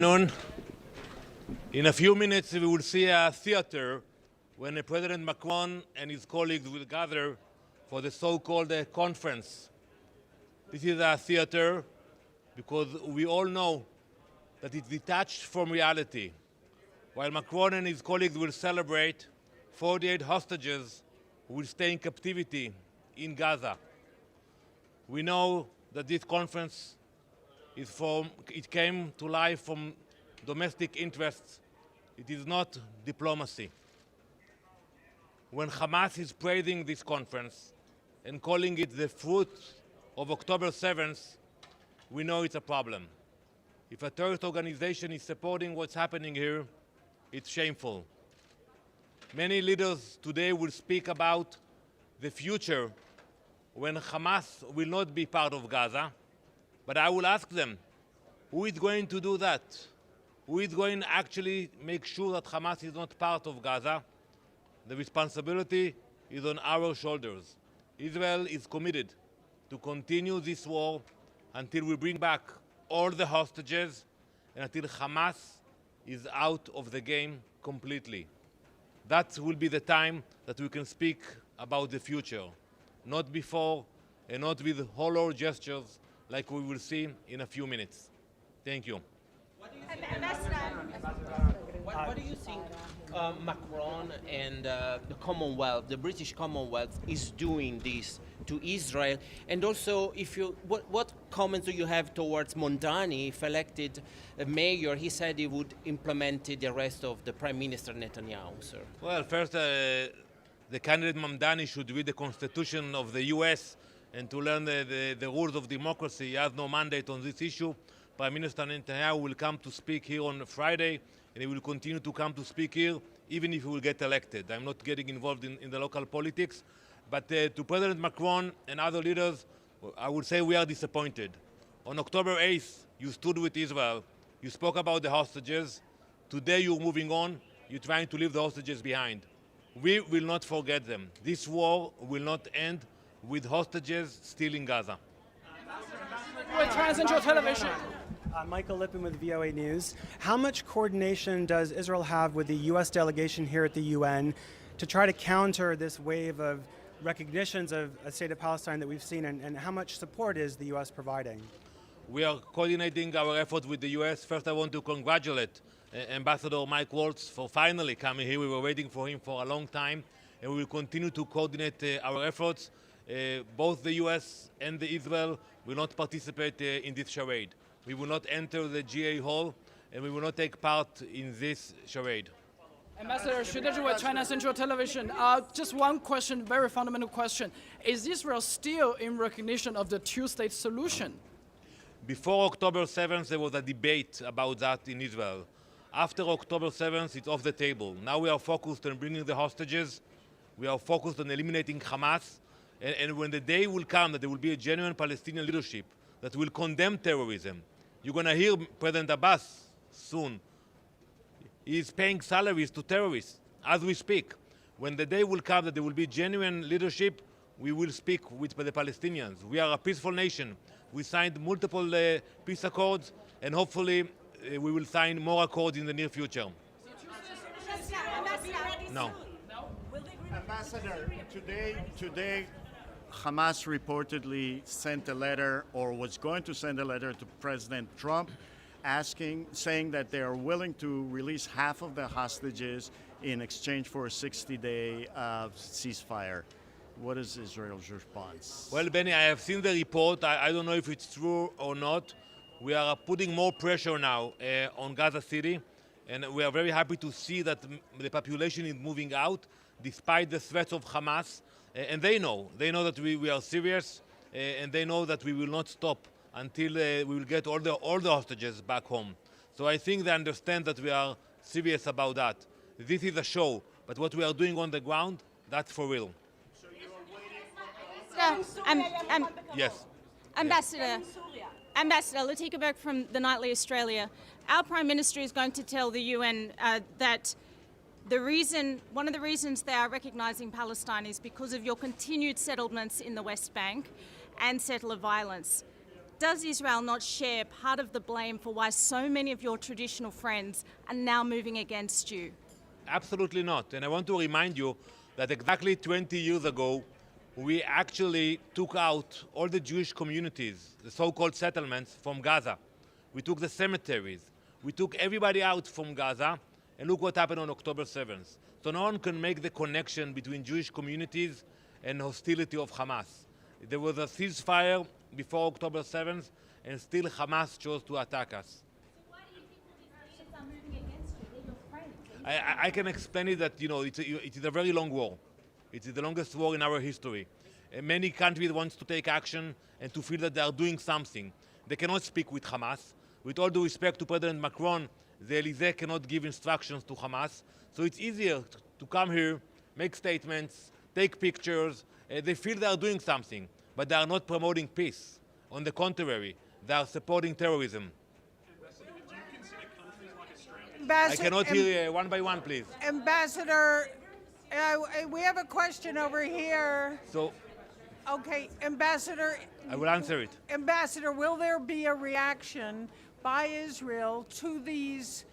Danon. In a few minutes, we will see a theater when President Macron and his colleagues will gather for the so-called conference. This is a theater because we all know that it's detached from reality. While Macron and his colleagues will celebrate 48 hostages who will stay in captivity in Gaza. We know that this conference it came to life from domestic interests. It is not diplomacy. When Hamas is praising this conference and calling it the fruit of October 7th, we know it's a problem. If a terrorist organization is supporting what's happening here, it's shameful. Many leaders today will speak about the future when Hamas will not be part of Gaza. But I will ask them, who is going to do that? Who is going to actually make sure that Hamas is not part of Gaza? The responsibility is on our shoulders. Israel is committed to continue this war until we bring back all the hostages and until Hamas is out of the game completely. That will be the time that we can speak about the future, not before and not with hollow gestures like we will see in a few minutes. Thank you. What do you think Macron and the Commonwealth, the British Commonwealth, is doing this to Israel? And also, what comments do you have towards Mondani, if elected mayor? He said he would implement the arrest of the Prime Minister Netanyahu, sir. Well, first, the candidate Mondani should read the Constitution of the US and to learn the rules of democracy. He has no mandate on this issue. Prime Minister Netanyahu will come to speak here on Friday, and he will continue to come to speak here, even if he will get elected. I'm not getting involved in the local politics. But to President Macron and other leaders, I would say we are disappointed. On October 8th, you stood with Israel. You spoke about the hostages. Today, you're moving on. You're trying to leave the hostages behind. We will not forget them. This war will not end with hostages still in Gaza. With Transcendental Television. Michael Lippin with VOA News. How much coordination does Israel have with the U.S. delegation here at the UN to try to counter this wave of recognitions of a state of Palestine that we've seen, and how much support is the U.S. providing? We are coordinating our efforts with the U.S. First, I want to congratulate Ambassador Mike Waltz for finally coming here. We were waiting for him for a long time, and we will continue to coordinate our efforts. Both the U.S. and the Israel will not participate in this charade. We will not enter the GA hall, and we will not take part in this charade. Ambassador, Shudeju with China Central Television. Just one question, very fundamental question. Is Israel still in recognition of the two-state solution? Before October 7th, there was a debate about that in Israel. After October 7th, it's off the table. Now we are focused on bringing the hostages. We are focused on eliminating Hamas. And when the day will come that there will be a genuine Palestinian leadership that will condemn terrorism, you're going to hear President Abbas soon. He is paying salaries to terrorists as we speak. When the day will come that there will be genuine leadership, we will speak with the Palestinians. We are a peaceful nation. We signed multiple peace accords, and hopefully we will sign more accords in the near future. No. Ambassador, today Hamas reportedly sent a letter, or was going to send a letter to President Trump, saying that they are willing to release half of the hostages in exchange for a 60-day ceasefire. What is Israel's response? Well, Benny, I have seen the report. I don't know if it's true or not. We are putting more pressure now on Gaza City, and we are very happy to see that the population is moving out despite the threats of Hamas. And they know that we are serious, and they know that we will not stop until we will get all the hostages back home. So I think they understand that we are serious about that. This is a show, but what we are doing on the ground, that's for real. So you are waiting for... Yes. Ambassador Latika Berg from The Nightly Australia. Our Prime Minister is going to tell the UN that one of the reasons they are recognising Palestine is because of your continued settlements in the West Bank and settler violence. does Israel not share part of the blame for why so many of your traditional friends are now moving against you? Absolutely not. And I want to remind you that exactly 20 years ago, we actually took out all the Jewish communities, the so-called settlements, from Gaza. We took the cemeteries. We took everybody out from Gaza, and look what happened on October 7th. So no one can make the connection between Jewish communities and hostility of Hamas. There was a ceasefire before October 7th, and still Hamas chose to attack us. Why do you think these Israelis are moving against you? They're your friends. I can explain it that, it is a very long war. It is the longest war in our history. Many countries want to take action and to feel that they are doing something. They cannot speak with Hamas. With all due respect to President Macron, the Elysee cannot give instructions to Hamas. So it's easier to come here, make statements, take pictures. They feel they are doing something, but they are not promoting peace. On the contrary, they are supporting terrorism. I cannot hear one by one, please. Ambassador, we have a question over here. So Okay, Ambassador. I will answer it. Ambassador, will there be a reaction by Israel to these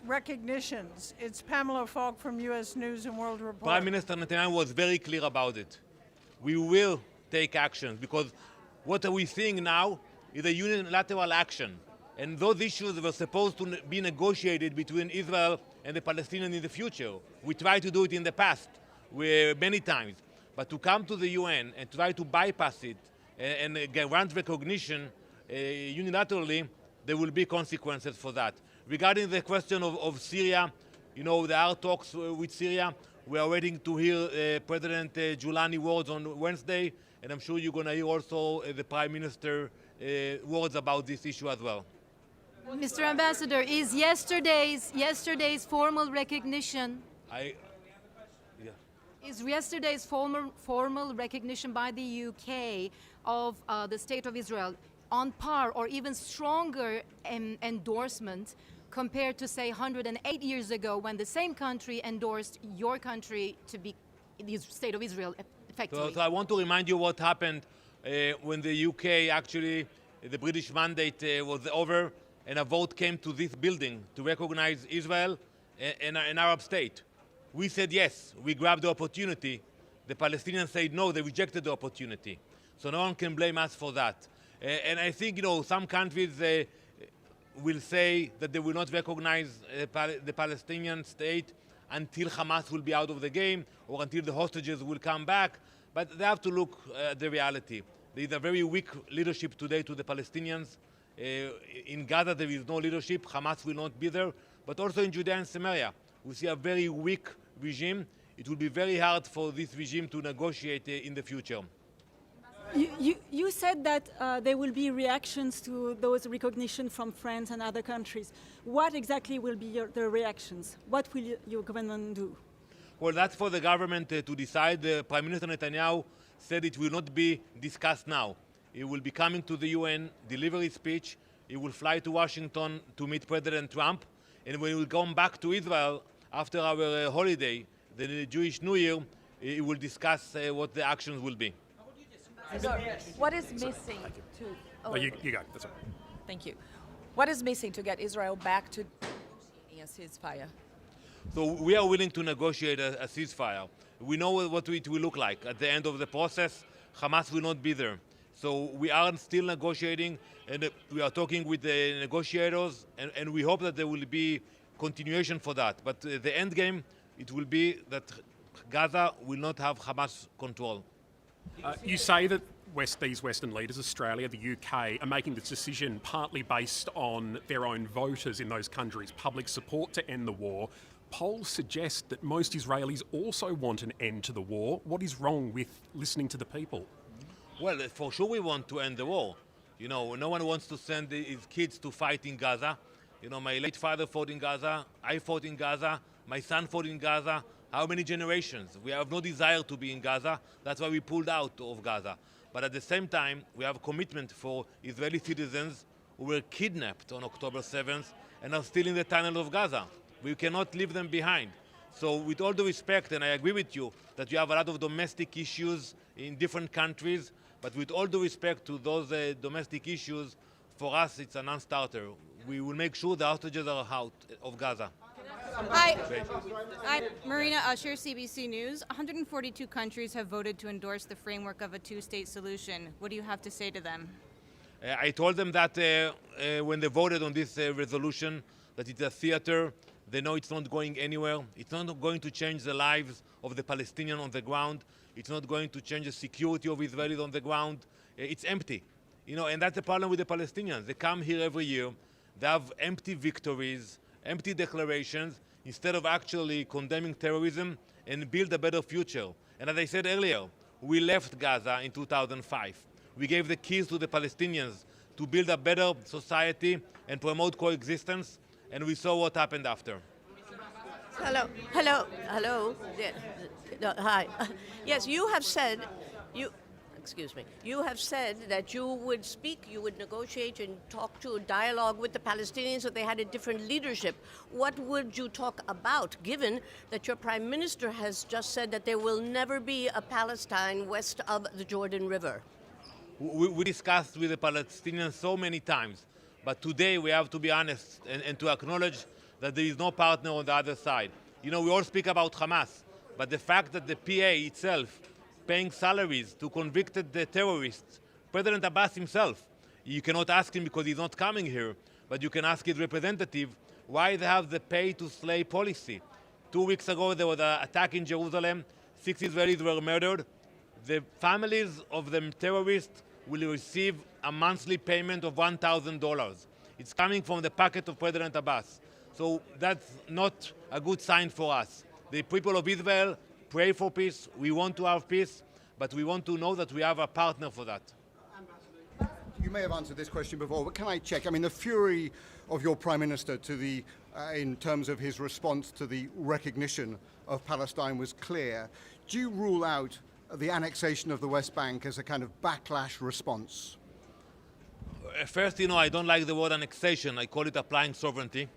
recognitions? It's Pamela Falk from U.S. News and World Report. Prime Minister Netanyahu was very clear about it. We will take action because what are we seeing now is a unilateral action. And those issues were supposed to be negotiated between Israel and the Palestinians in the future. We tried to do it in the past, many times. But to come to the UN and try to bypass it and grant recognition unilaterally, there will be consequences for that. Regarding the question of Syria, there are talks with Syria. We are waiting to hear President Giuliani words on Wednesday, and I'm sure you're going to hear also the Prime Minister words about this issue as well. Mr. Ambassador, is yesterday's formal recognition is yesterday's formal recognition by the UK of the State of Israel on par or even stronger endorsement compared to, say, 108 years ago when the same country endorsed your country to be the State of Israel effectively? So I want to remind you what happened when the UK actually, the British mandate was over and a vote came to this building to recognize Israel and an Arab state. We said yes, we grabbed the opportunity. The Palestinians said no, they rejected the opportunity. So no one can blame us for that. And I think, some countries will say that they will not recognize the Palestinian state until Hamas will be out of the game or until the hostages will come back. But they have to look at the reality. There is a very weak leadership today to the Palestinians. In Gaza, there is no leadership. Hamas will not be there. But also in Judea and Samaria, we see a very weak regime. It will be very hard for this regime to negotiate in the future. You said that there will be reactions to those recognition from France and other countries. What exactly will be the reactions? What will your government do? Well, that's for the government to decide. Prime Minister Netanyahu said it will not be discussed now. He will be coming to the UN, deliver his speech. He will fly to Washington to meet President Trump. And when he will come back to Israel after our holiday, the Jewish New Year, he will discuss what the actions will be. What is missing to... Oh, you go. That's all right. Thank you. What is missing to get Israel back to a ceasefire? So we are willing to negotiate a ceasefire. We know what it will look like. At the end of the process, Hamas will not be there. So we are still negotiating, and we are talking with the negotiators, and we hope that there will be continuation for that. But the end game, it will be that Gaza will not have Hamas control. You say that these Western leaders, Australia, the UK, are making this decision partly based on their own voters in those countries' public support to end the war. Polls suggest that most Israelis also want an end to the war. What is wrong with listening to the people? Well, for sure we want to end the war. No one wants to send his kids to fight in Gaza. My late father fought in Gaza, I fought in Gaza, my son fought in Gaza. How many generations? We have no desire to be in Gaza. That's why we pulled out of Gaza. But at the same time, we have a commitment for Israeli citizens who were kidnapped on October 7th and are still in the tunnel of Gaza. We cannot leave them behind. So with all due respect, and I agree with you, that you have a lot of domestic issues in different countries, But with all due respect to those domestic issues, for us it's a non-starter. We will make sure the hostages are out of Gaza. Hi. I'm Marina Usher, CBC News. 142 countries have voted to endorse the framework of a two-state solution. What do you have to say to them? I told them that when they voted on this resolution, that it's a theater. They know it's not going anywhere. It's not going to change the lives of the Palestinians on the ground. It's not going to change the security of Israelis on the ground. It's empty. And that's the problem with the Palestinians. They come here every year. They have empty victories, empty declarations, instead of actually condemning terrorism and build a better future. And as I said earlier, we left Gaza in 2005. We gave the keys to the Palestinians to build a better society and promote coexistence, and we saw what happened after. Hello. Hi. Yes, you have said, you have said that you would speak, you would negotiate and talk to dialogue with the Palestinians if they had a different leadership. What would you talk about, given that your prime minister has just said that there will never be a Palestine west of the Jordan River? We discussed with the Palestinians so many times, but today we have to be honest and to acknowledge that there is no partner on the other side. We all speak about Hamas, but the fact that the PA itself paying salaries to convicted terrorists, President Abbas himself, you cannot ask him because he's not coming here, but you can ask his representative why they have the pay-to-slay policy. 2 weeks ago there was an attack in Jerusalem, 6 Israelis were murdered. The families of the terrorists will receive a monthly payment of $1,000. It's coming from the pocket of President Abbas. So that's not a good sign for us. The people of Israel pray for peace. We want to have peace, but we want to know that we have a partner for that. You may have answered this question before, but can I check? I mean, the fury of your Prime Minister in terms of his response to the recognition of Palestine was clear. Do you rule out the annexation of the West Bank as a kind of backlash response? First, I don't like the word annexation. I call it applying sovereignty.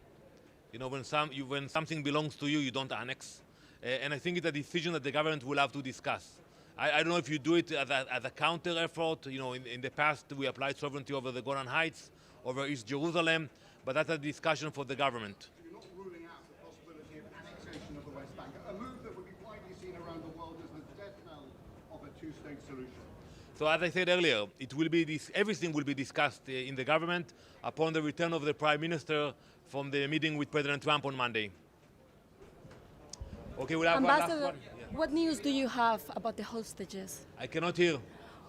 When something belongs to you, you don't annex. And I think it's a decision that the government will have to discuss. I don't know if you do it as a counter effort. In the past, we applied sovereignty over the Golan Heights, over East Jerusalem, but that's a discussion for the government. You're not ruling out the possibility of annexation of the West Bank, a move that would be widely seen around the world as the death knell of a two-state solution. So as I said earlier, everything will be discussed in the government upon the return of the Prime Minister from the meeting with President Trump on Monday. Okay, we'll have one last one. Yeah. What news do you have about the hostages? I cannot hear.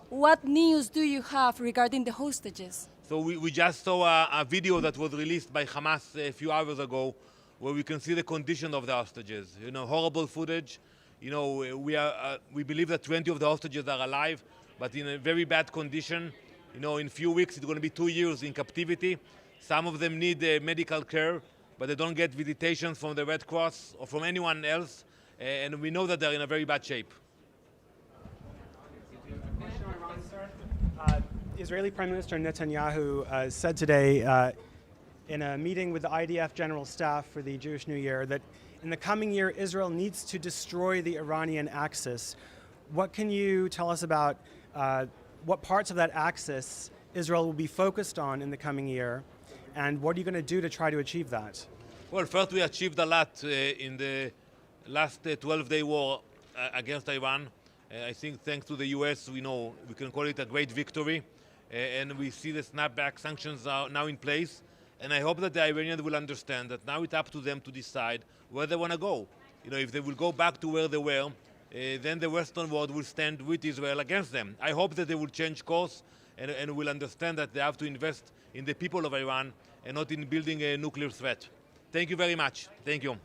What news do you have regarding the hostages? So we just saw a video that was released by Hamas a few hours ago where we can see the condition of the hostages. Horrible footage. We believe that 20 of the hostages are alive, but in a very bad condition. In a few weeks, it's going to be 2 years in captivity. Some of them need medical care, but they don't get visitations from the Red Cross or from anyone else. And we know that they're in a very bad shape. Israeli Prime Minister Netanyahu said today in a meeting with the IDF General Staff for the Jewish New Year that in the coming year, Israel needs to destroy the Iranian axis. What can you tell us about what parts of that axis Israel will be focused on in the coming year, and what are you going to do to try to achieve that? Well, first, we achieved a lot in the last 12-day war against Iran. I think thanks to the US, we can call it a great victory. And we see the snapback sanctions are now in place. And I hope that the Iranians will understand that now it's up to them to decide where they want to go. If they will go back to where they were, then the Western world will stand with Israel against them. I hope that they will change course and will understand that they have to invest in the people of Iran and not in building a nuclear threat. Thank you very much. Thank you.